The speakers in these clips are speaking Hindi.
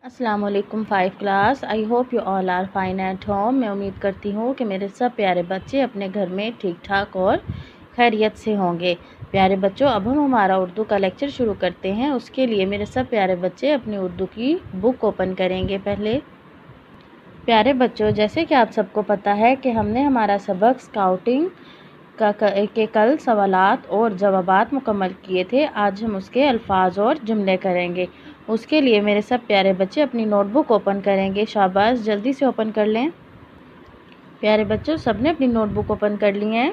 अस्सलाम वालेकुम 5 class. I hope you all are fine at home. मैं उम्मीद करती हूँ कि मेरे सब प्यारे बच्चे अपने घर में ठीक ठाक और खैरियत से होंगे। प्यारे बच्चों, अब हम हमारा उर्दू का लेक्चर शुरू करते हैं। उसके लिए मेरे सब प्यारे बच्चे अपनी उर्दू की बुक ओपन करेंगे। पहले प्यारे बच्चों, जैसे कि आप सबको पता है कि हमने हमारा सबक स्काउटिंग के कल सवालात और जवाबात मुकम्मल किए थे। आज हम उसके अल्फाज और जुमले करेंगे। उसके लिए मेरे सब प्यारे बच्चे अपनी नोटबुक ओपन करेंगे। शाबाश, जल्दी से ओपन कर लें। प्यारे बच्चों, सबने अपनी नोटबुक ओपन कर ली है।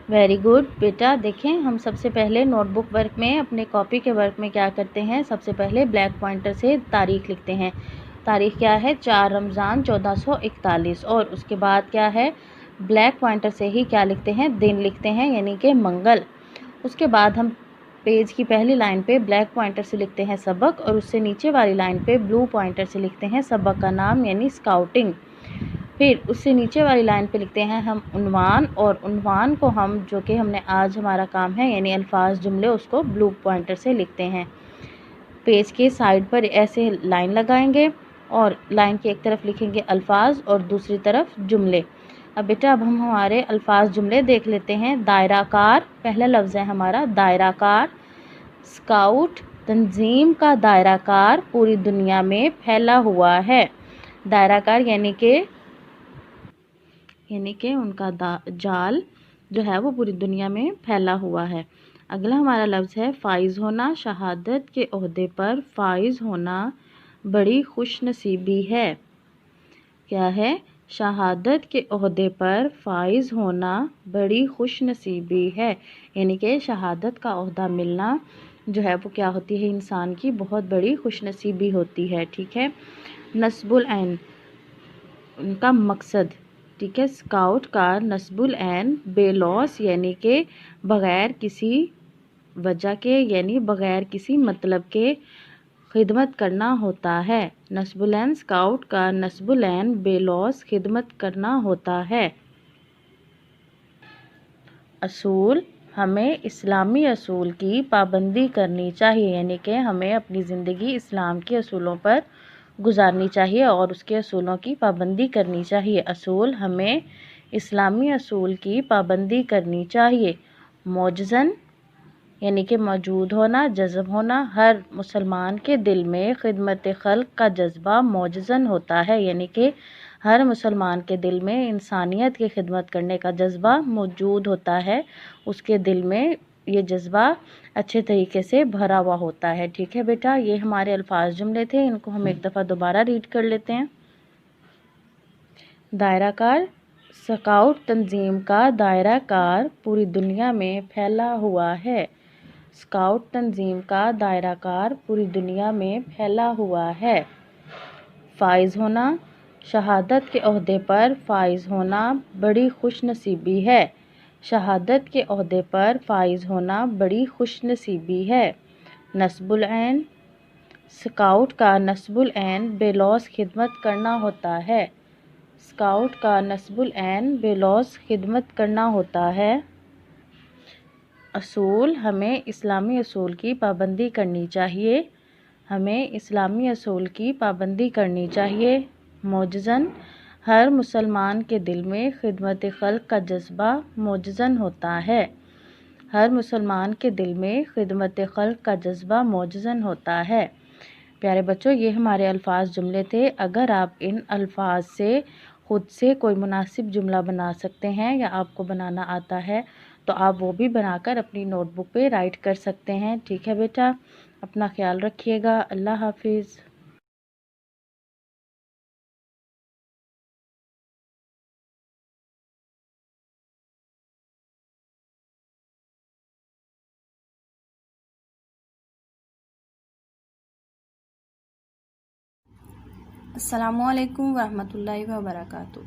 वेरी गुड बेटा। देखें, हम सबसे पहले नोटबुक वर्क में, अपने कॉपी के वर्क में क्या करते हैं, सबसे पहले ब्लैक पॉइंटर से तारीख लिखते हैं। तारीख क्या है? 4 रमज़ान 1441। और उसके बाद क्या है, ब्लैक पॉइंटर से ही क्या लिखते हैं, दिन लिखते हैं, यानी कि मंगल। उसके बाद हम पेज की पहली लाइन पे ब्लैक पॉइंटर से लिखते हैं सबक, और उससे नीचे वाली लाइन पे ब्लू पॉइंटर से लिखते हैं सबक का नाम यानी स्काउटिंग। फिर उससे नीचे वाली लाइन पे लिखते हैं हम उन्वान, और उन्वान को हम, जो कि हमने आज हमारा काम है यानी अल्फाज जुमले, उसको ब्लू पॉइंटर से लिखते हैं। पेज के साइड पर ऐसे लाइन लगाएंगे और लाइन की एक तरफ लिखेंगे अल्फाज और दूसरी तरफ जुमले। अब बेटा, अब हम हमारे अल्फाज जुमले देख लेते हैं। दायराकार पहला लफ्ज़ है हमारा, दायराकार। स्काउट तंजीम का दायराकार पूरी दुनिया में फैला हुआ है। दायराकार यानी कि उनका जाल जो है वो पूरी दुनिया में फैला हुआ है। अगला हमारा लफ्ज़ है फ़ाइज़ होना। शहादत के ओहदे पर फ़ाइज़ होना बड़ी खुशनसीबी है। क्या है? शहादत के ओहदे पर फ़ाइज़ होना बड़ी खुशनसीबी है, यानी कि शहादत का ओहदा मिलना जो है वो क्या होती है, इंसान की बहुत बड़ी खुशनसीबी होती है। ठीक है। नस्बुल ऐन उनका मकसद, ठीक है, स्काउट का नस्बुल ऐन बेलौस यानी कि बग़ैर किसी वजह के, यानी बग़ैर किसी मतलब के खिदमत करना होता है। नस्बुल ऐन, स्काउट का नस्बुल ऐन बेलौस खिदमत करना होता है। असूल, हमें इस्लामी असूल की पाबंदी करनी चाहिए, यानी कि हमें अपनी ज़िंदगी इस्लाम के असूलों पर गुजारनी चाहिए और उसके असूलों की पाबंदी करनी चाहिए। असूल, हमें इस्लामी असूल की पाबंदी करनी चाहिए। मौजज़न यानी कि मौजूद होना, जज़्ब होना। हर मुसलमान के दिल में खिदमत खल्क का जज्बा मौजज़न होता है, यानी कि हर मुसलमान के दिल में इंसानियत की खिदमत करने का जज्बा मौजूद होता है। उसके दिल में ये जज्बा अच्छे तरीके से भरा हुआ होता है। ठीक है बेटा, ये हमारे अल्फाज जुमले थे, इनको हम एक दफ़ा दोबारा रीड कर लेते हैं। दायराकार, स्काउट तंजीम का दायराकार पूरी दुनिया में फैला हुआ है। स्काउट तंजीम का दायराकार पूरी दुनिया में फैला हुआ है। फ़ाइज़ होना, शहादत के ओहदे पर फ़ाइज़ होना बड़ी खुशनसीबी है। शहादत के ओहदे पर फ़ाइज़ होना बड़ी खुशनसीबी है। नस्बुल ऐन, स्काउट का नस्बुल ऐन बेलौस खिदमत करना होता है। स्काउट का नस्बुल ऐन बेलौस खिदमत करना होता है। असूल, हमें इस्लामी असूल की पाबंदी करनी चाहिए। हमें इस्लामी असूल की पाबंदी करनी चाहिए। मौजज़न, हर मुसलमान के दिल में खिदमत खल्क का जज्बा मौजज़न होता है। हर मुसलमान के दिल में खिदमत खल्क का जज्बा मौजज़न होता है। प्यारे बच्चों, ये हमारे अल्फाज जुमले थे। अगर आप इन अल्फाज से ख़ुद से कोई मुनासिब जुमला बना सकते हैं या आपको बनाना आता है तो आप वो भी बनाकर अपनी नोटबुक पे राइट कर सकते हैं। ठीक है बेटा, अपना ख्याल रखिएगा। अल्लाह हाफिज़। Assalamualaikum warahmatullahi wabarakatuh.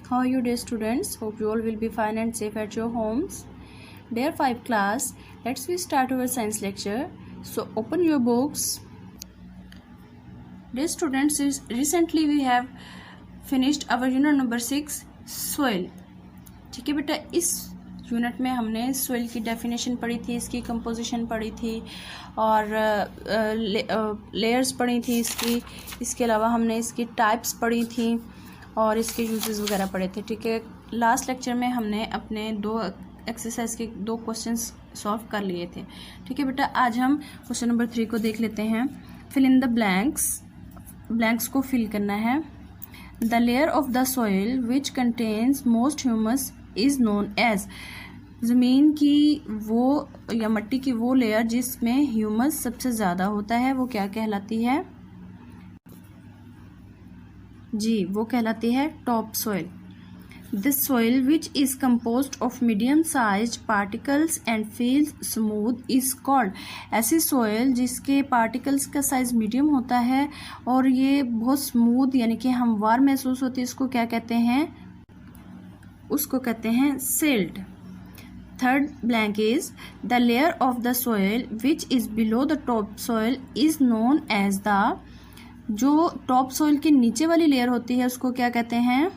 How are you dear students? Hope you all will be fine and safe at your homes. Dear 5 class, let's we start our science lecture. So open your books. Dear students, recently we have finished our unit number 6 soil. ठीक है बेटा, इस यूनिट में हमने सोइल की डेफिनेशन पढ़ी थी, इसकी कंपोजिशन पढ़ी थी और लेयर्स पढ़ी थी इसकी। इसके अलावा हमने इसकी टाइप्स पढ़ी थी और इसके यूजेस वगैरह पढ़े थे। ठीक है, लास्ट लेक्चर में हमने अपने 2 एक्सरसाइज के 2 क्वेश्चंस सॉल्व कर लिए थे। ठीक है बेटा, आज हम क्वेश्चन नंबर 3 को देख लेते हैं। फिल इन द ब्लैंक्स को फिल करना है। The layer of the soil which contains most humus is known as. ज़मीन की वो या मिट्टी की वो लेयर जिसमें ह्यूमस सबसे ज़्यादा होता है वो क्या कहलाती है? जी, वो कहलाती है top soil. This soil, which is composed of medium-sized particles and feels smooth, is called। ऐसी soil जिसके particles का size medium होता है और ये बहुत smooth यानी कि हमवार महसूस होती है, इसको क्या कहते हैं? उसको कहते हैं silt। Third blank is the layer of the soil which is below the top soil is known as the। जो टॉप सॉइल के नीचे वाली लेयर होती है उसको क्या कहते हैं?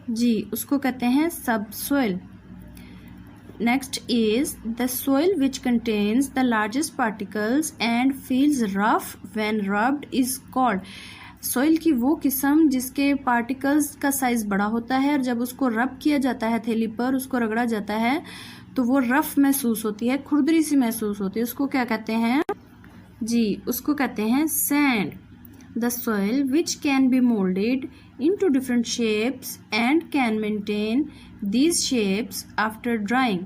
जी, उसको कहते हैं सब soil. Next is the soil which contains the largest particles and feels rough when rubbed is called. Soil की वो किस्म जिसके पार्टिकल्स का साइज बड़ा होता है और जब उसको रब किया जाता है थैली पर, उसको रगड़ा जाता है तो वो रफ महसूस होती है, खुरदरी सी महसूस होती है, उसको क्या कहते हैं? जी, उसको कहते हैं sand. The soil which can be molded into different shapes and can maintain these shapes after drying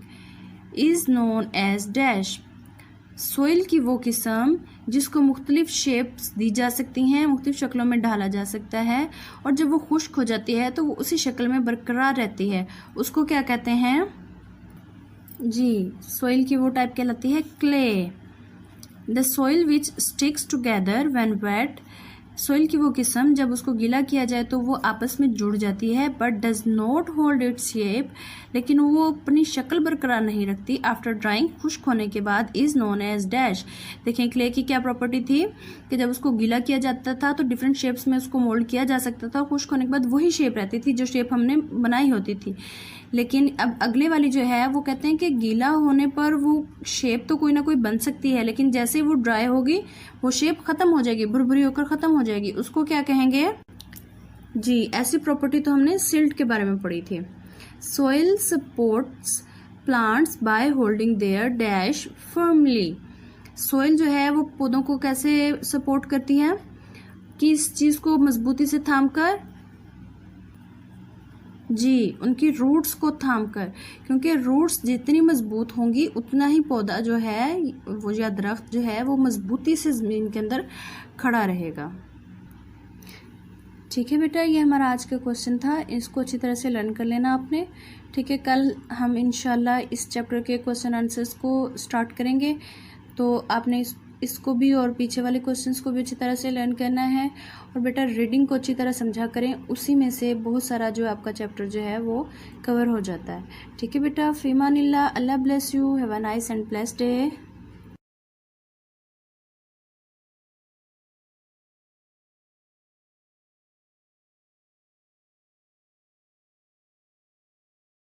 is known as dash। Soil की वो किस्म जिसको मुख्तलिफ शेप्स दी जा सकती हैं, मुख्तलिफ शक्लों में ढाला जा सकता है और जब वो खुश्क हो जाती है तो वो उसी शक्ल में बरकरार रहती है, उसको क्या कहते हैं? जी, सोइल की वो टाइप कहलाती है clay. The soil which sticks together when wet. Soil की वो किस्म जब उसको गीला किया जाए तो वो आपस में जुड़ जाती है, but does not hold its shape, लेकिन वो अपनी शक्ल बरकरार नहीं रखती। आफ्टर ड्राइंग, खुश्क होने के बाद, इज नोन एज डैश। देखें, क्ले की क्या प्रॉपर्टी थी कि जब उसको गीला किया जाता था तो डिफरेंट शेप्स में उसको मोल्ड किया जा सकता था और खुश्क होने के बाद वही शेप रहती थी जो शेप हमने बनाई होती थी। लेकिन अब अगले वाली जो है वो कहते हैं कि गीला होने पर वो शेप तो कोई ना कोई बन सकती है, लेकिन जैसे ही वो ड्राई होगी वो शेप खत्म हो जाएगी, भुरभुरी होकर खत्म हो जाएगी, उसको क्या कहेंगे? जी, ऐसी प्रॉपर्टी तो हमने सिल्ट के बारे में पढ़ी थी। Soil supports plants by holding their dash firmly. Soil जो है वो पौधों को कैसे सपोर्ट करती है? किस चीज को मजबूती से थाम कर? जी, उनकी रूट्स को थाम कर, क्योंकि रूट्स जितनी मजबूत होंगी उतना ही पौधा जो है वो या दरख्त जो है वो मजबूती से ज़मीन के अंदर खड़ा रहेगा। ठीक है बेटा, ये हमारा आज का क्वेश्चन था, इसको अच्छी तरह से लर्न कर लेना आपने। ठीक है, कल हम इंशाल्लाह इस चैप्टर के क्वेश्चन आंसर्स को स्टार्ट करेंगे, तो आपने इसको भी और पीछे वाले क्वेश्चंस को भी अच्छी तरह से लर्न करना है। और बेटा रीडिंग को अच्छी तरह समझा करें, उसी में से बहुत सारा जो आपका चैप्टर जो है वो कवर हो जाता है। ठीक है बेटा, फ़ीमानिल्लाह, Allah bless you, have a nice and blessed day.